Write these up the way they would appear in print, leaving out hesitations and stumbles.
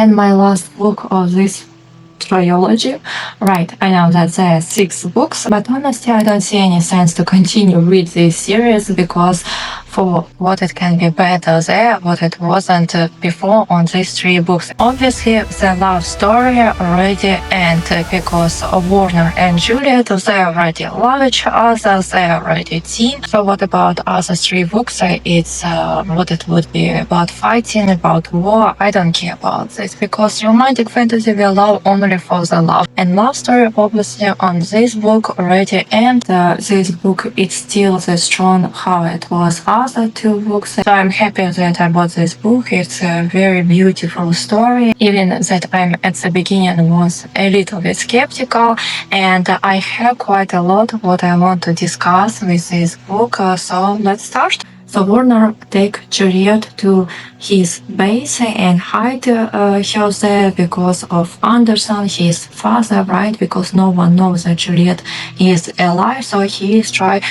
And my last book of this trilogy. Right, I know that there are 6 books, but honestly, I don't see any sense to continue with this series because for what it can be better there, what it wasn't before on these 3 books. Obviously, the love story already ended because Warner and Juliette, they already love each other, they already teen. So what about other 3 books? It's what it would be about fighting, about war. I don't care about this because romantic fantasy will love only for the love. And love story obviously on this book already and this book it's still the strong how it was other 2 books. So I'm happy that I bought this book. It's a very beautiful story. Even that I'm at the beginning was a little bit skeptical and I have quite a lot what I want to discuss with this book. So let's start. So Warner take Juliette to his base and hide her there because of Anderson, his father, right? Because no one knows that Juliette is alive, so he is trying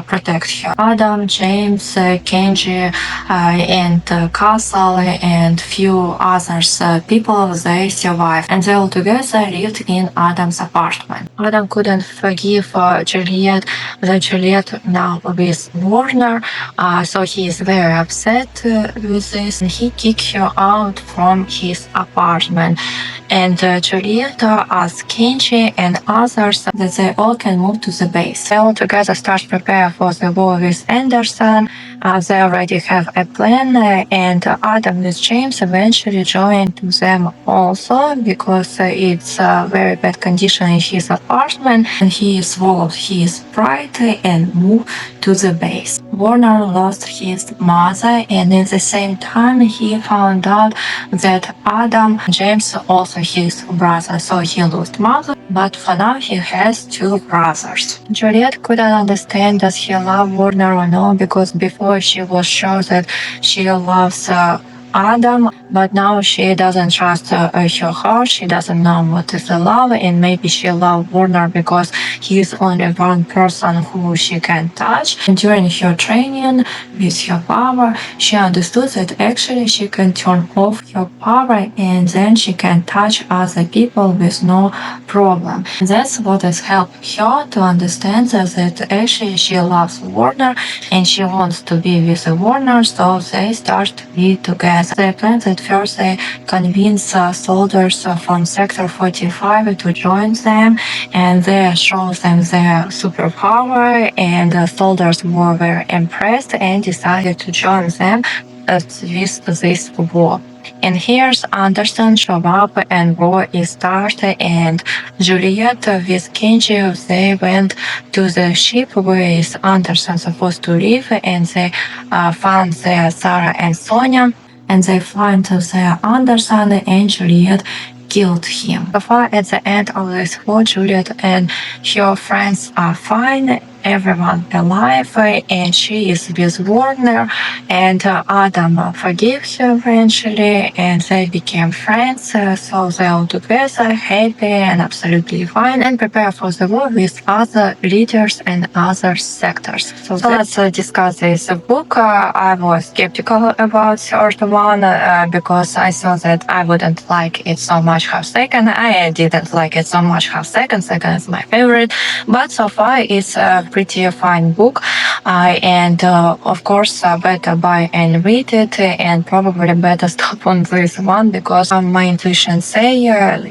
protect her. Adam, James, Kenji, and Castle and few others people, they survived. And they all together lived in Adam's apartment. Adam couldn't forgive Juliette, that Juliette now with Warner, so he is very upset with this and he kicked her out from his apartment. And Juliette asked Kenji and others that they all can move to the base. They all together start prepare for the war with Anderson. They already have a plan and Adam with James eventually join to them also because it's a very bad condition in his apartment and he swallowed his pride and moved to the base. Warner lost his mother and at the same time he found out that Adam, James also his brother, so he lost mother, but for now he has 2 brothers. Juliette couldn't understand does he love Warner or not because before she was sure that she loves Adam, but now she doesn't trust her heart, she doesn't know what is the love and maybe she loves Warner because he is only one person who she can touch. And during her training with her power, she understood that actually she can turn off her power and then she can touch other people with no problem. That's what has helped her to understand that actually she loves Warner and she wants to be with Warner, so they start to be together. They plan that first they convince soldiers from Sector 45 to join them and they show them their superpower and soldiers were very impressed and decided to join them with this war. And here's Anderson show up and war is started and Juliette with Kenji they went to the ship where is Anderson supposed to live and they found there Sarah and Sonia and they find there Anderson and Juliette killed him. So far at the end of this war, Juliette and her friends are fine, everyone alive, and she is with Warner and Adam forgives her eventually and they became friends, so they all together happy and absolutely fine and prepare for the war with other leaders and other sectors. So let's discuss this book. I was skeptical about third one because I thought that I wouldn't like it so much half second. I didn't like it so much half second. Second is my favorite, but so far it's a pretty fine book and of course better buy and read it and probably better stop on this one because my intuition say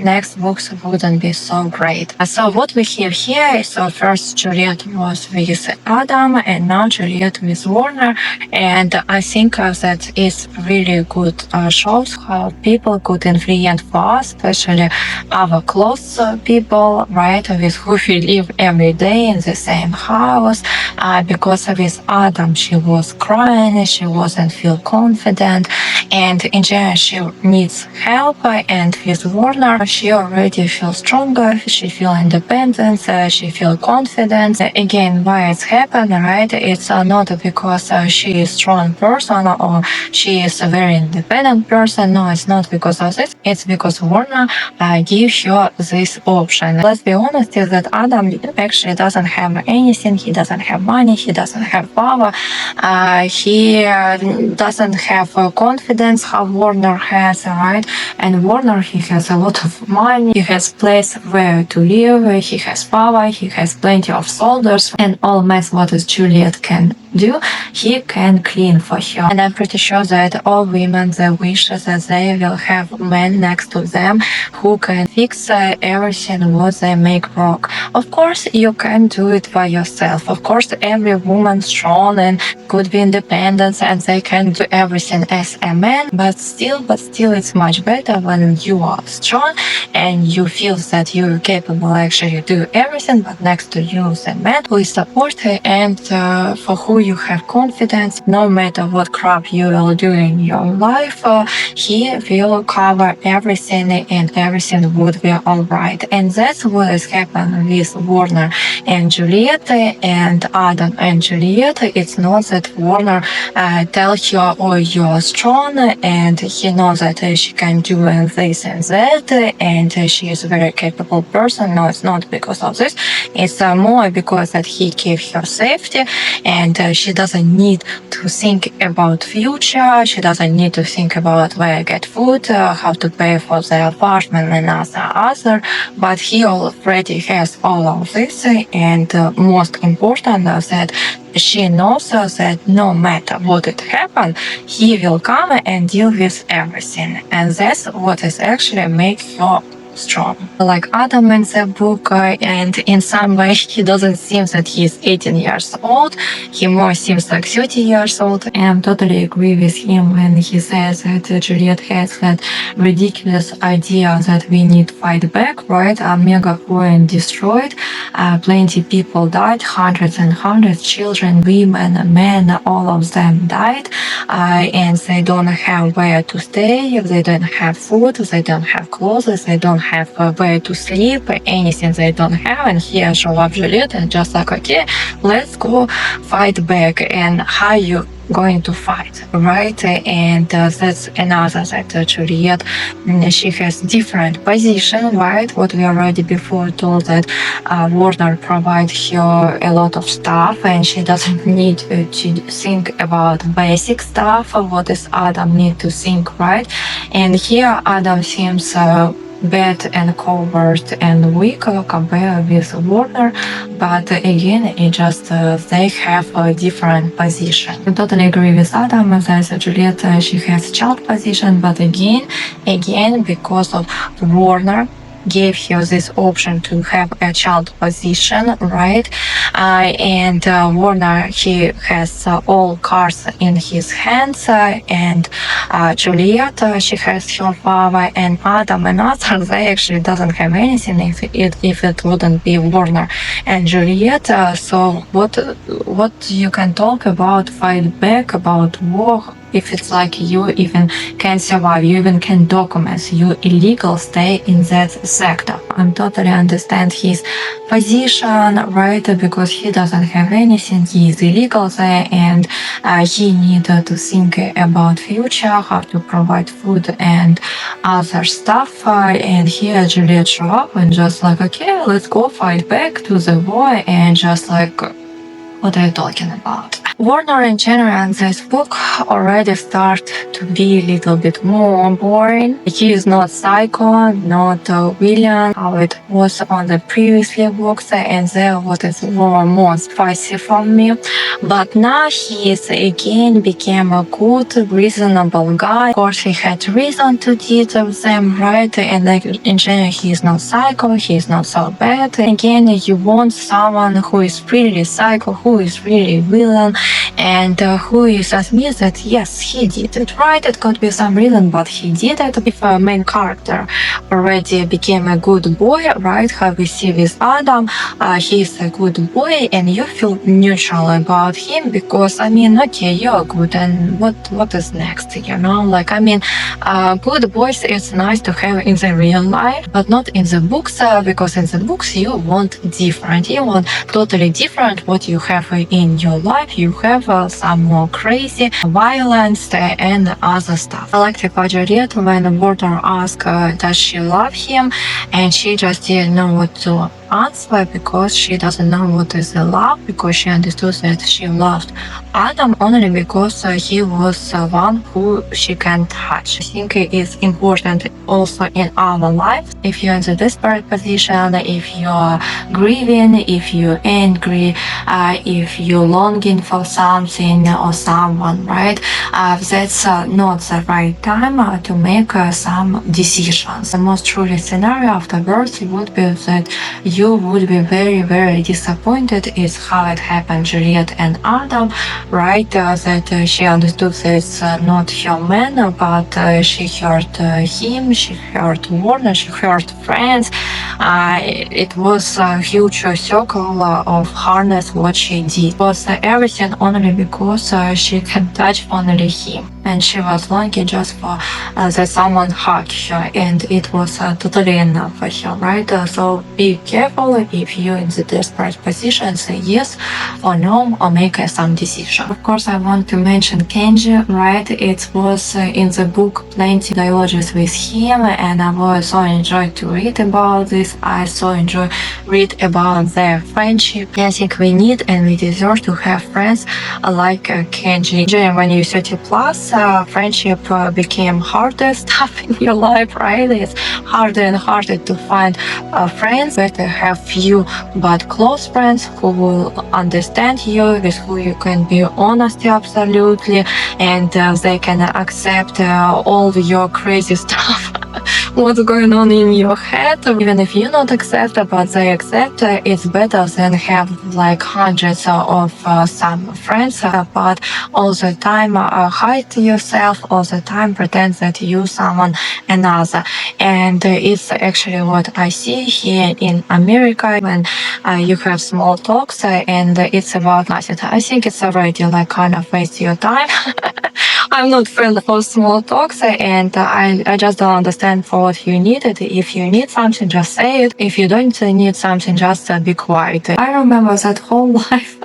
next books wouldn't be so great. So what we have here is first Juliette was with Adam and now Juliette with Warner and I think that is really good shows how people could influence for us, especially our close people, right, with who we live every day in the same house because with Adam she was crying, she wasn't feel confident and in general she needs help and with Warner she already feels stronger, she feel independent, she feel confident. Again, why it's happened, right, it's not because she is strong person or she is a very independent person, no, it's not because of this, it's because Warner gives her this option. Let's be honest is that Adam actually doesn't have any anything. He doesn't have money. He doesn't have power. He doesn't have confidence how Warner has, right? And Warner, he has a lot of money. He has place where to live. He has power. He has plenty of soldiers. And all mess what is Juliette can do, he can clean for her. And I'm pretty sure that all women, they wish that they will have men next to them who can fix everything what they make broke. Of course, you can do it by yourself. Of course, every woman strong and could be independent and they can do everything as a man, but still it's much better when you are strong and you feel that you're capable actually do everything, but next to you is a man who is supportive and for who you have confidence. No matter what crap you will do in your life, he will cover everything and everything would be alright. And that's what has happened with Warner and Juliette and Adam and Juliette. It's not that Warner tells her, oh, you're strong, and he knows that she can do this and that, and she is a very capable person. No, it's not because of this. It's more because that he gave her safety, and she doesn't need to think about future. She doesn't need to think about where I get food, how to pay for the apartment and other. But he already has all of this, and most important that she knows that no matter what it happens, he will come and deal with everything. And that's what is actually make her strong. Like Adam in the book, and in some way he doesn't seem that he's 18 years old. He more seems like 30 years old. And I totally agree with him when he says that Juliette has that ridiculous idea that we need to fight back, right? A mega point destroyed, plenty people died, hundreds and hundreds, children, women, men, all of them died, and they don't have where to stay, they don't have food, they don't have clothes, they don't have where to sleep, anything they don't have. And here show up Juliette and just like, okay, let's go fight back. And how you going to fight, right? And that's another that Juliette, she has different position, right? What we already before told that Warner provides her a lot of stuff and she doesn't need to think about basic stuff, what is Adam need to think, right? And here Adam seems bad and coward and weak compared with Warner, but again, it just they have a different position. I totally agree with Adam that Juliette, she has child position, but again, because of Warner gave her this option to have a child position, right? And Warner, he has all cards in his hands, and Juliette, she has her power, and Adam and Arthur, they actually doesn't have anything if it wouldn't be Warner and Juliette. So what you can talk about fight back, about war, if it's like you even can survive, you even can document, you illegal stay in that sector. I totally understand his position, right? Because he doesn't have anything, he is illegal there, and he needed to think about future, how to provide food and other stuff. And here Juliette show up and just like, okay, let's go fight back to the war, and just like, what are you talking about? Warner in general in this book already start to be a little bit more boring. He is not psycho, not a villain, how it was on the previously books, and there what is more spicy for me. But now he is again became a good, reasonable guy. Of course, he had reason to deal with them, right? And like in general, he is not psycho, he is not so bad. Again, you want someone who is really psycho, who is really villain, and who is admits that yes, he did it, right? It could be some reason, but he did it. If a main character already became a good boy, right? How we see with Adam, he's a good boy, and you feel neutral about him because I mean, okay, you're good, and what is next? You know, like I mean, good boys is nice to have in the real life, but not in the books, because in the books you want different, you want totally different what you have in your life. You have some more crazy violence and other stuff. I like the Juliette when Warner asked does she love him, and she just didn't know what to answer because she doesn't know what is love, because she understood that she loved Adam only because he was one who she can touch. I think it is important also in our life. If you're in the desperate position, if you're grieving, if you're angry, if you're longing for something or someone, right? That's not the right time to make some decisions. The most truly scenario afterwards would be that you would be very, very disappointed is how it happened, Juliette and Adam, right? That she understood that it's not her man, but she hurt him, she hurt Warner, she hurt friends. It was a huge circle of harness what she did. It was everything only because she can touch only him. And she was longing just for that someone hugged her, and it was totally enough for her, right? So be careful if you're in the desperate position, say yes or no, or make some decision. Of course, I want to mention Kenji, right? It was in the book plenty dialogues with him, and I was so enjoyed to read about this. I so enjoy read about their friendship. I think we need and we deserve to have friends like Kenji. When you're 30 plus, friendship became harder stuff in your life, right? It's harder and harder to find friends. Better have few but close friends who will understand you, with who you can be honest absolutely, and they can accept all your crazy stuff. What's going on in your head, even if you not accept, but they accept, it's better than have like hundreds of some friends, but all the time hide yourself, all the time pretend that you someone another. And it's actually what I see here in America when you have small talks and it's about nothing. I think it's already like kind of waste your time. I'm not fan of small talks, and I just don't understand for what you need it. If you need something, just say it. If you don't need something, just be quiet. I remember that whole life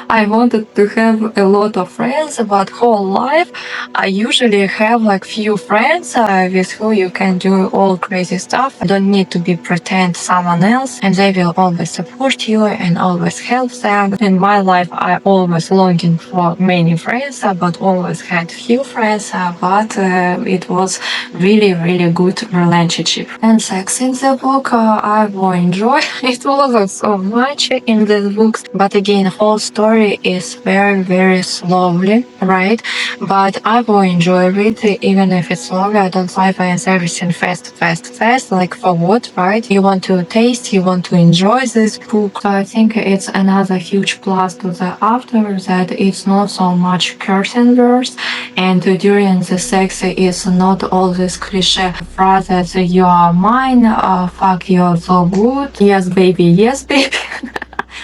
I wanted to have a lot of friends, but whole life I usually have like few friends with who you can do all crazy stuff. You don't need to be pretend someone else, and they will always support you and always help them. In my life, I always longing for many friends, but always had few friends, but it was really, really good relationship. And sex in the book, I will enjoy. It wasn't so much in the books, but again, whole story is very, very slowly, right? But I will enjoy it even if it's slowly. I don't like when it's everything fast, fast, fast. Like for what, right? You want to taste, you want to enjoy this book. So I think it's another huge plus to the after that it's not so much curtain words, and during the sex it's not all this cliche phrases, you are mine, fuck, you're so good, yes baby, yes baby.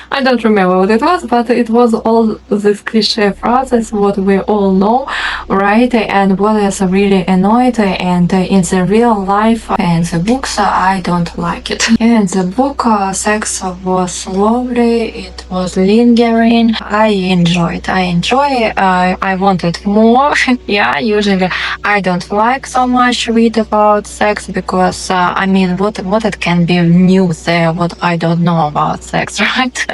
I don't remember what it was, but it was all these cliche phrases, what we all know, right? And what is really annoyed, and in the real life and the books, I don't like it. In the book, sex was slowly, it was lingering. I enjoyed. I wanted more. Yeah, usually I don't like so much read about sex because I mean, what it can be new there, what I don't know about sex, right?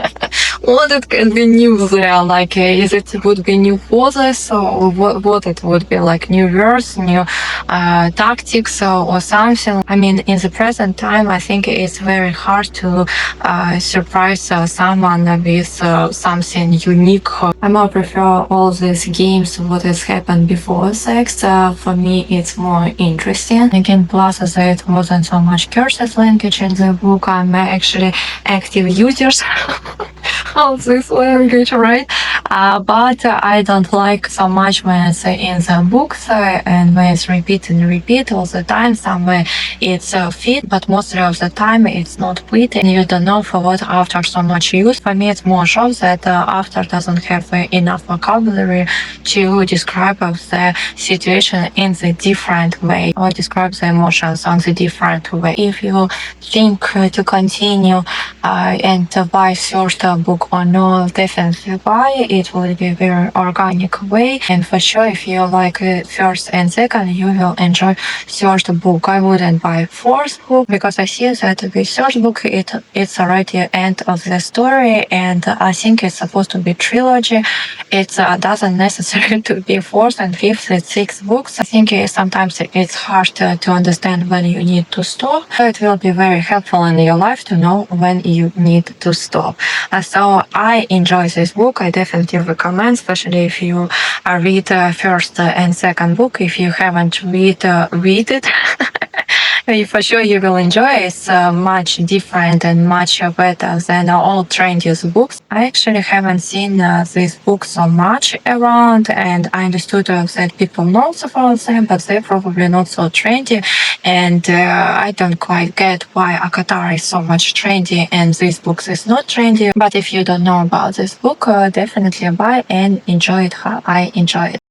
What it can be new there, like is it would be new poses, or what it would be like new words, new tactics or something. I mean, in the present time, I think it's very hard to surprise someone with something unique. I more prefer all these games, what has happened before sex. For me, it's more interesting. Again, plus there wasn't so much curses language in the book. I'm actually active users of this language, right? But I don't like so much when it's in the books and when it's repeat and repeat all the time. Somewhere it's fit, but most of the time it's not fit, and you don't know for what after so much use. For me, it's more shows that after doesn't have enough vocabulary to describe the situation in the different way or describe the emotions on the different way. If you think to continue and buy first book book or not, definitely buy. It will be very organic way, and for sure, if you like first and second, you will enjoy third book. I wouldn't buy fourth book because I see that the third book it's already end of the story, and I think it's supposed to be trilogy. It doesn't necessarily to be fourth and fifth and sixth books. I think sometimes it's hard to understand when you need to stop. So it will be very helpful in your life to know when you need to stop. So I enjoy this book. I definitely recommend, especially if you read first and second book. If you haven't read it. For sure, you will enjoy it. It's much different and much better than all trendiest books. I actually haven't seen this book so much around, and I understood that people know about them, but they're probably not so trendy. And I don't quite get why Akatar is so much trendy and this book is not trendy. But if you don't know about this book, definitely buy and enjoy it how I enjoy it.